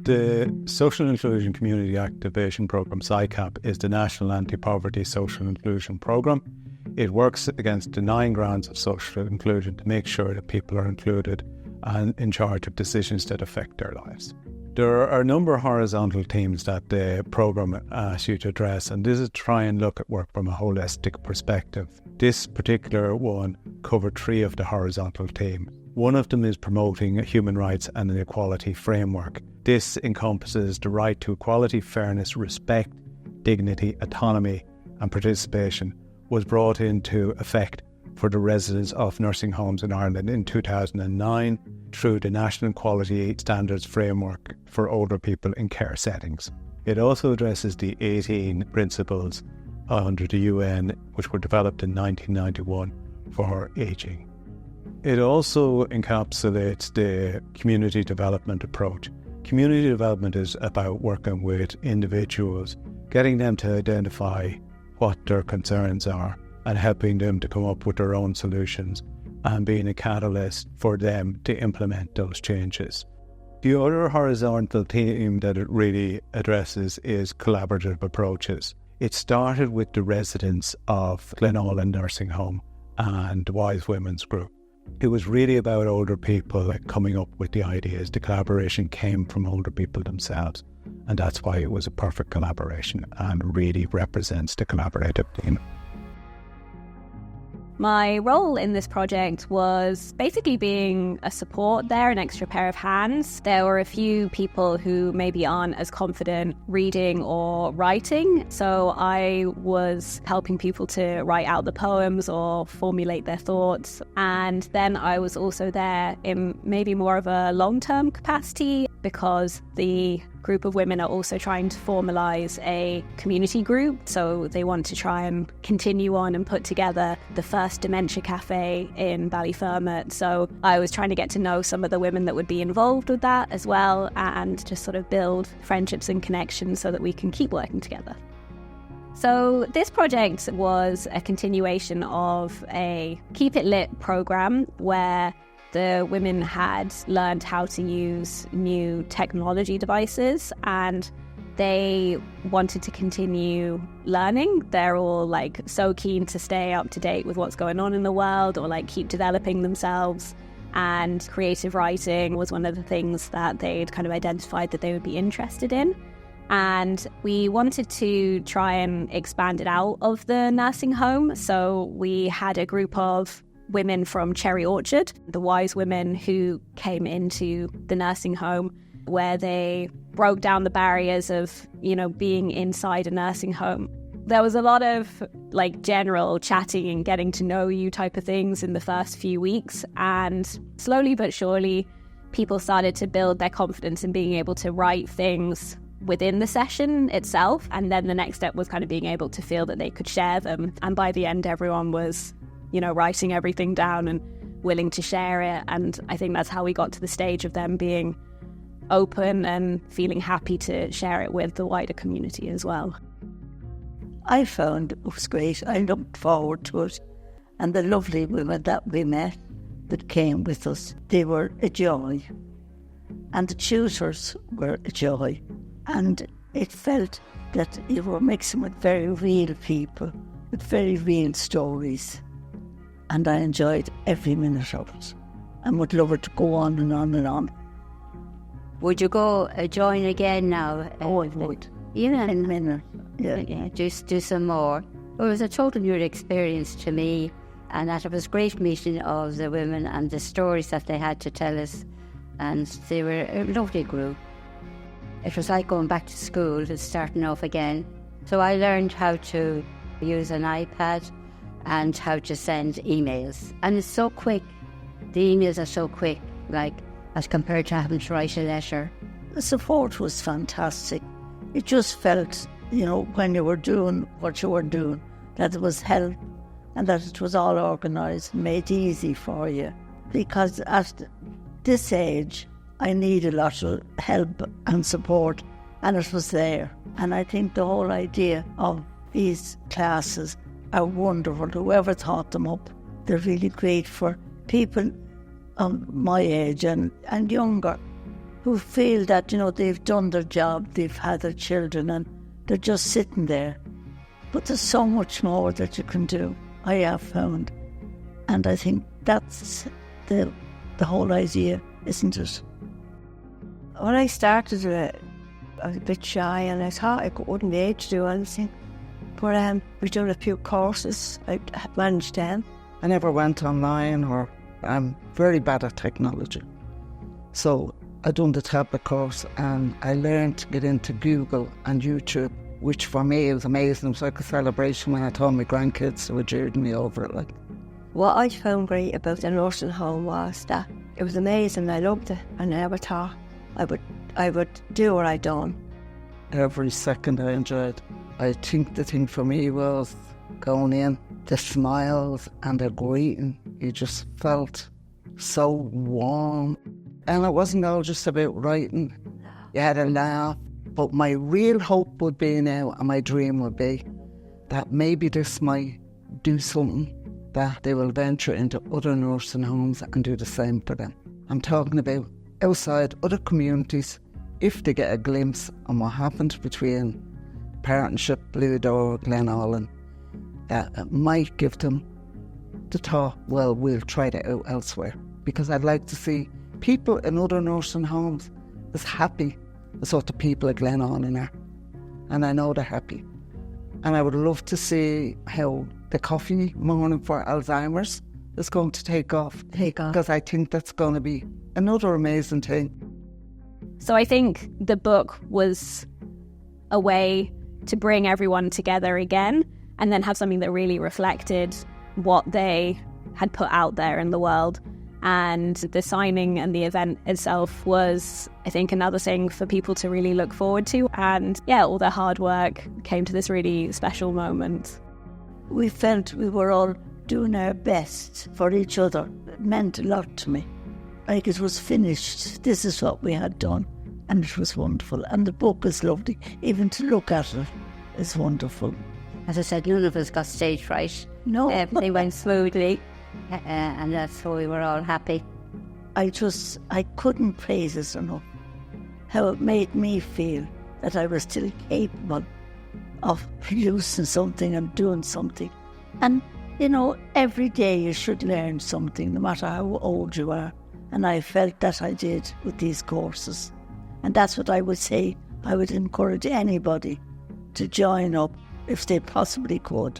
The Social Inclusion Community Activation Programme, SICAP, is the National Anti-Poverty Social Inclusion Programme. It works against the 9 grounds of social inclusion to make sure that people are included and in charge of decisions that affect their lives. There are a number of horizontal themes that the programme asks you to address, and this is try and look at work from a holistic perspective. This particular one covered 3 of the horizontal themes. One of them is promoting a human rights and an equality framework. This encompasses the right to equality, fairness, respect, dignity, autonomy and participation, was brought into effect for the residents of nursing homes in Ireland in 2009 through the National Quality Standards Framework for older people in care settings. It also addresses the 18 principles under the UN which were developed in 1991 for ageing. It also encapsulates the community development approach. Community development is about working with individuals, getting them to identify what their concerns are and helping them to come up with their own solutions and being a catalyst for them to implement those changes. The other horizontal theme that it really addresses is collaborative approaches. It started with the residents of Glenaulin Nursing Home and the Wise Women's Group. It was really about older people coming up with the ideas. The collaboration came from older people themselves, and that's why it was a perfect collaboration and really represents the collaborative team. My role in this project was basically being a support there, an extra pair of hands. There were a few people who maybe aren't as confident reading or writing, so I was helping people to write out the poems or formulate their thoughts. And then I was also there in maybe more of a long-term capacity because the group of women are also trying to formalise a community group. So they want to try and continue on and put together the first dementia cafe in Ballyfermot. So I was trying to get to know some of the women that would be involved with that as well, and just sort of build friendships and connections so that we can keep working together. So this project was a continuation of a Keep It Lit programme where the women had learned how to use new technology devices and they wanted to continue learning. They're all so keen to stay up to date with what's going on in the world or keep developing themselves. And creative writing was one of the things that they'd kind of identified that they would be interested in. And we wanted to try and expand it out of the nursing home. So we had a group of women from Cherry Orchard, the Wise Women, who came into the nursing home where they broke down the barriers of, being inside a nursing home. There was a lot of general chatting and getting to know you type of things in the first few weeks. And slowly but surely, people started to build their confidence in being able to write things within the session itself. And then the next step was kind of being able to feel that they could share them. And by the end, everyone was writing everything down and willing to share it. And I think that's how we got to the stage of them being open and feeling happy to share it with the wider community as well. I found it was great. I looked forward to it. And the lovely women that we met that came with us, they were a joy. And the tutors were a joy. And it felt that you were mixing with very real people, with very real stories. And I enjoyed every minute of it and would love it to go on and on and on. Would you go join again now? Oh, I would. Yeah. In a minute. Yeah. Just do some more. It was a total new experience to me, and that it was great meeting of the women and the stories that they had to tell us, and they were a lovely group. It was like going back to school and starting off again. So I learned how to use an iPad and how to send emails. And it's so quick. The emails are so quick, as compared to having to write a letter. The support was fantastic. It just felt, when you were doing what you were doing, that it was help and that it was all organised and made easy for you. Because at this age, I need a lot of help and support, and it was there. And I think the whole idea of these classes are wonderful. Whoever thought them up, they're really great for people of my age and younger who feel that, they've done their job, they've had their children, and they're just sitting there. But there's so much more that you can do, I have found. And I think that's the whole idea, isn't it? When I started it, I was a bit shy and I thought I wouldn't be able to do anything. But we've done a few courses, I managed them. I never went online, or I'm very bad at technology. So I done the tablet course and I learned to get into Google and YouTube, which for me was amazing. It was like a celebration when I told my grandkids, they were jeering me over it. What I found great about the nursing home was that it was amazing. I loved it, and I never thought I would do what I done. Every second I enjoyed. I think the thing for me was going in, the smiles and the greeting. You just felt so warm. And it wasn't all just about writing. You had a laugh. But my real hope would be now, and my dream would be, that maybe this might do something, that they will venture into other nursing homes and do the same for them. I'm talking about outside other communities, if they get a glimpse on what happened between Partnership, Blue-Door, Glenaulin, that it might give them the thought, well, we'll try that out elsewhere. Because I'd like to see people in other nursing homes as happy as what the people at Glenaulin are. And I know they're happy. And I would love to see how the coffee morning for Alzheimer's is going to take off. Because I think that's going to be another amazing thing. So I think the book was a way to bring everyone together again and then have something that really reflected what they had put out there in the world. And the signing and the event itself was, I think, another thing for people to really look forward to. And yeah, all their hard work came to this really special moment. We felt we were all doing our best for each other. It meant a lot to me. Like it was finished. This is what we had done. And it was wonderful. And the book is lovely. Even to look at it is wonderful. As I said, none of us got stage fright. No. Everything went smoothly. And that's why we were all happy. I couldn't praise it enough. How it made me feel that I was still capable of producing something and doing something. And, every day you should learn something, no matter how old you are. And I felt that I did with these courses. And that's what I would say. I would encourage anybody to join up if they possibly could.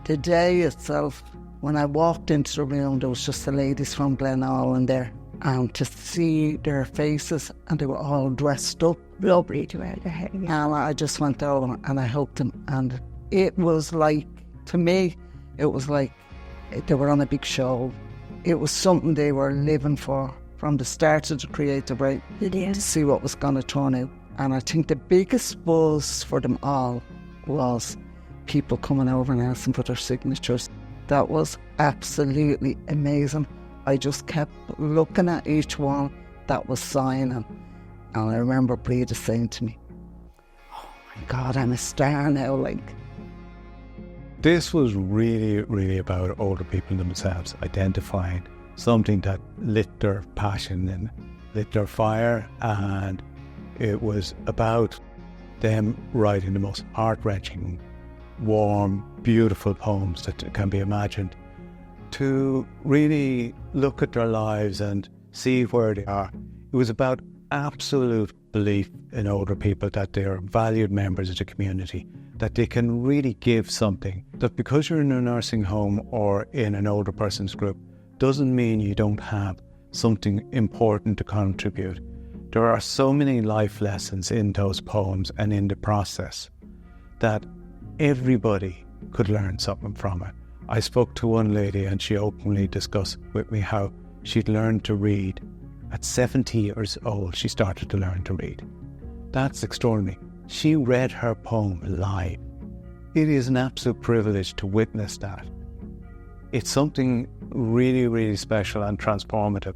The day itself, when I walked into the room, there was just the ladies from Glenaulin there. And to see their faces, and they were all dressed up. Blubbery to wear their hair. And I just went over and I hugged them. And it was like, to me, it was like they were on a big show. It was something they were living for from the start of the creative right to see what was going to turn out. And I think the biggest buzz for them all was people coming over and asking for their signatures. That was absolutely amazing. I just kept looking at each one that was signing. And I remember Breda saying to me, "Oh my God, I'm a star now." This was really, really about older people themselves identifying something that lit their passion and lit their fire. And it was about them writing the most heart-wrenching, warm, beautiful poems that can be imagined, to really look at their lives and see where they are. It was about absolute belief in older people that they are valued members of the community, that they can really give something, that because you're in a nursing home or in an older person's group doesn't mean you don't have something important to contribute. There are so many life lessons in those poems and in the process that everybody could learn something from it. I spoke to one lady and she openly discussed with me how she'd learned to read. At 70 years old, she started to learn to read. That's extraordinary. She read her poem live. It is an absolute privilege to witness that. It's something really, really special and transformative.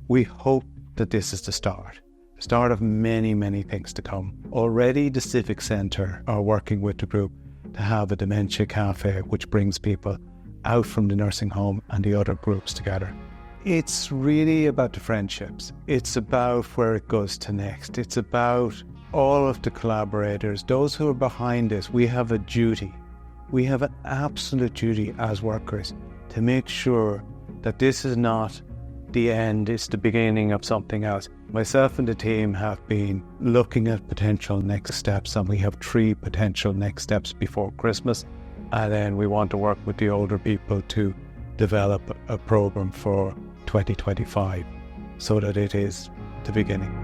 We hope that this is the start of many, many things to come. Already the Civic Centre are working with the group to have a dementia cafe which brings people out from the nursing home and the other groups together. It's really about the friendships. It's about where it goes to next. It's about all of the collaborators, those who are behind this. We have a duty. We have an absolute duty as workers to make sure that this is not the end, it's the beginning of something else. Myself and the team have been looking at potential next steps, and we have 3 potential next steps before Christmas. And then we want to work with the older people to develop a program for 2025 so that it is the beginning.